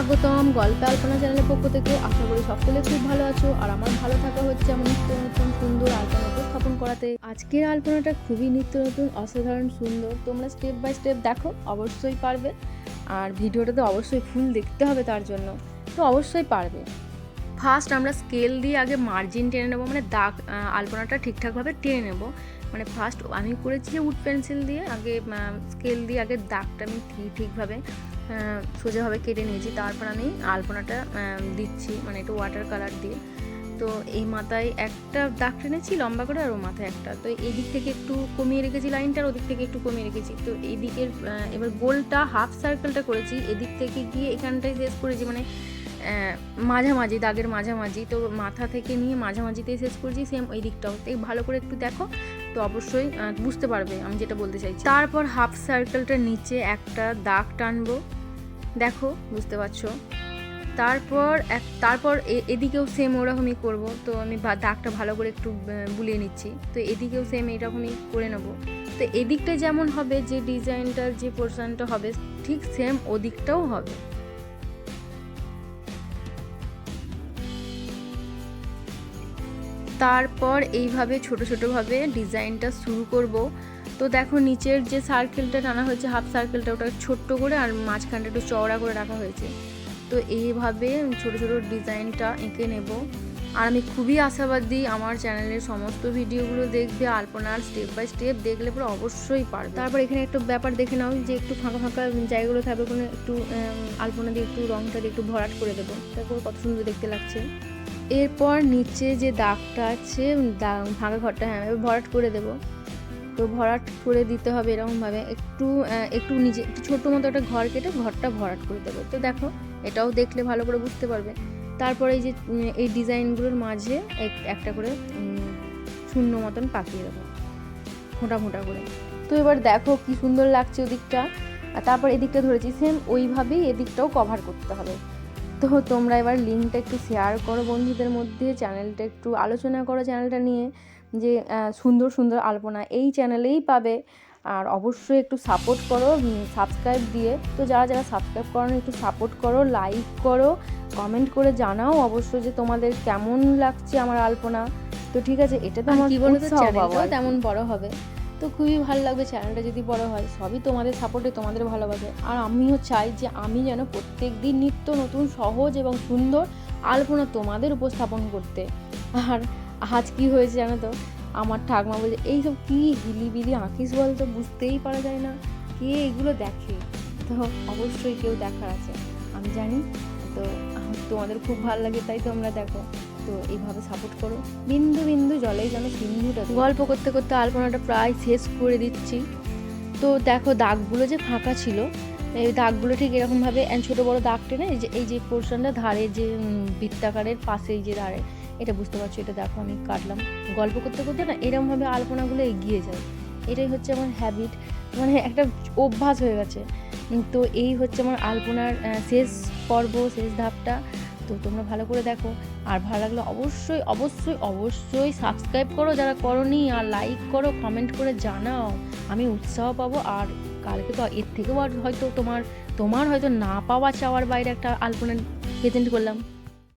স্বাগতম গল্পে আলপনা চ্যানেলের পক্ষ থেকে। আশা করি সকলে খুব ভালো আছো, আর আমার ভালো থাকা হচ্ছে এমন নিত্য নতুন সুন্দর আলপনা উপস্থাপন করাতে। আজকের আলপনাটা খুবই নিত্য নতুন, অসাধারণ সুন্দর। তোমরা স্টেপ বাই স্টেপ দেখো, অবশ্যই পারবে। আর ভিডিওটাতে অবশ্যই ফুল দেখতে হবে, তার জন্য তো অবশ্যই পারবে। ফার্স্ট আমরা স্কেল দিয়ে আগে মার্জিন টেনে নেবো, মানে দাগ আলপনাটা ঠিকঠাকভাবে টেনে নেবো। মানে ফার্স্ট আমি করেছি যে উড পেন্সিল দিয়ে আগে স্কেল দিয়ে আগে দাগটা আমি ঠিকভাবে সোজাভাবে কেটে নিয়েছি। তারপর আমি আলপনাটা দিচ্ছি, মানে একটু ওয়াটার কালার দিয়ে। তো এই মাথায় একটা দাগ টেনেছি লম্বা করে, আর ও মাথায় একটা। তো এই দিক থেকে একটু কমিয়ে রেখেছি লাইনটা, আর ওদিক থেকে একটু কমিয়ে রেখেছি। তো এই দিকের এবার গোলটা হাফ সার্কেলটা করেছি, এদিক থেকে গিয়ে এখানটায় শেষ করেছি, মানে মাঝামাঝি দাগের মাঝামাঝি। তো মাথা থেকে নিয়ে মাঝামাঝিতেই শেষ করেছি, সেম ওই দিকটাও। তাই ভালো করে একটু দেখো, তো অবশ্যই বুঝতে পারবে আমি যেটা বলতে চাইছি। তারপর হাফ সার্কেলটার নিচে একটা দাগ টানবো, দেখো বুঝতে পারছো। তারপর এদিকেও সেম ওরকমই করব। তো আমি দাগটা ভালো করে একটু বুলিয়ে নিচ্ছি। তো এদিকেও সেম এইরকমই করে নেব। তো এদিকটা যেমন হবে, যে ডিজাইনটার যে পোর্শনটা হবে, ঠিক সেম ওদিকটাও হবে। তারপর এইভাবে ছোট ছোটোভাবে ডিজাইনটা শুরু করব। তো দেখো নিচের যে সার্কেলটা টানা হয়েছে, হাফ সার্কেলটা, ওটা ছোট্ট করে, আর মাঝখানটা একটু চওড়া করে রাখা হয়েছে। তো এইভাবে ছোট ছোট ডিজাইনটা এঁকে নেব। আর আমি খুবই আশাবাদী, আমার চ্যানেলের সমস্ত ভিডিওগুলো দেখবে, আলপনার স্টেপ বাই স্টেপ দেখলে পরে অবশ্যই পারবে। তারপর এখানে একটু ব্যাপার দেখে নাও, যে একটু ফাঁকা ফাঁকা জায়গাগুলো থাকবে, কোনো একটু আলপনা দিয়ে একটু রঙটা দিয়ে একটু ভরাট করে দেবো, তারপর কত সুন্দর দেখতে লাগছে। এরপর নিচে যে দাগটা আছে, ফাঁকা ঘরটা ভরাট করে দেবো। তো ভরাট করে দিতে হবে এরকমভাবে, একটু নিজে একটু ছোটো মতো একটা ঘর কেটে ঘরটা ভরাট করে দেবো। তো দেখো, এটাও দেখলে ভালো করে বুঝতে পারবে। তারপরে এই যে এই ডিজাইনগুলোর মাঝে একটা করে শূন্য মতন পাকিয়ে দেবো, ফোঁটা ফোঁটা করে। তো এবার দেখো কি সুন্দর লাগছে ওদিকটা। আর তারপর এদিকটা ধরেছি, সেম ওইভাবেই এদিকটাও কভার করতে হবে। তো তোমরা এবার লিঙ্কটা একটু শেয়ার করো বন্ধুদের মধ্যে, চ্যানেলটা একটু আলোচনা করো চ্যানেলটা নিয়ে, যে সুন্দর সুন্দর আলপনা এই চ্যানেলেই পাবে। আর অবশ্যই একটু সাপোর্ট করো সাবস্ক্রাইব দিয়ে। তো যারা যারা সাবস্ক্রাইব করো একটু সাপোর্ট করো, লাইক করো, কমেন্ট করে জানাও অবশ্যই যে তোমাদের কেমন লাগছে আমার আলপনা। তো ঠিক আছে, এটা তো আমার কি বলবো, চ্যানেলটাও তেমন বড় হবে, তো খুবই ভালো লাগবে চ্যানেলটা যদি বড় হয়। সবই তোমাদের সাপোর্টে, তোমাদের ভালোবাসে। আর আমিও চাই যে আমি যেন প্রত্যেক দিন নিত্য নতুন সহজ এবং সুন্দর আলপনা তোমাদের উপস্থাপন করতে। আর আজ কি হয়েছে জানো তো, আমার ঠাকমা বলছে এইসব কী হিলিবিলি আঁকিস বল, তো বুঝতেই পারা যায় না কে এগুলো দেখে। তো অবশ্যই কেউ দেখার আছে, আমি জানি। তো তোমাদের খুব ভালো লাগে, তাই তোমরা দেখো। তো এইভাবে সাপোর্ট করো, বিন্দু বিন্দু জলেই যেন সিন্ধুটা। গল্প করতে করতে আলপনাটা প্রায় শেষ করে দিচ্ছি। তো দেখো দাগগুলো যে ফাঁকা ছিল, এই দাগগুলো ঠিক এরকমভাবে ছোটো বড়ো দাগ টেনে এই যে পোর্শনটা ধারে, যে বৃত্তাকারের পাশেই যে ধারে, এটা বুঝতে পারছো, এটা দেখো আমি কাটলাম। গল্প করতে করতে না এরকমভাবে আলপনাগুলো এগিয়ে যায়, এটাই হচ্ছে আমার হ্যাবিট, মানে একটা অভ্যাস হয়ে গেছে। তো এই হচ্ছে আমার আলপনার শেষ পর্ব, শেষ ধাপটা। তো তোমরা ভালো করে দেখো, আর ভালো লাগলে অবশ্যই অবশ্যই অবশ্যই সাবস্ক্রাইব করো যারা করোনি, আর লাইক করো, কমেন্ট করে জানাও, আমি উৎসাহ পাবো। আর কালকে তো এর থেকেও আর হয়তো তোমার হয়তো না পাওয়া চাওয়ার বাইরে একটা আলপনা প্রেজেন্ট করলাম।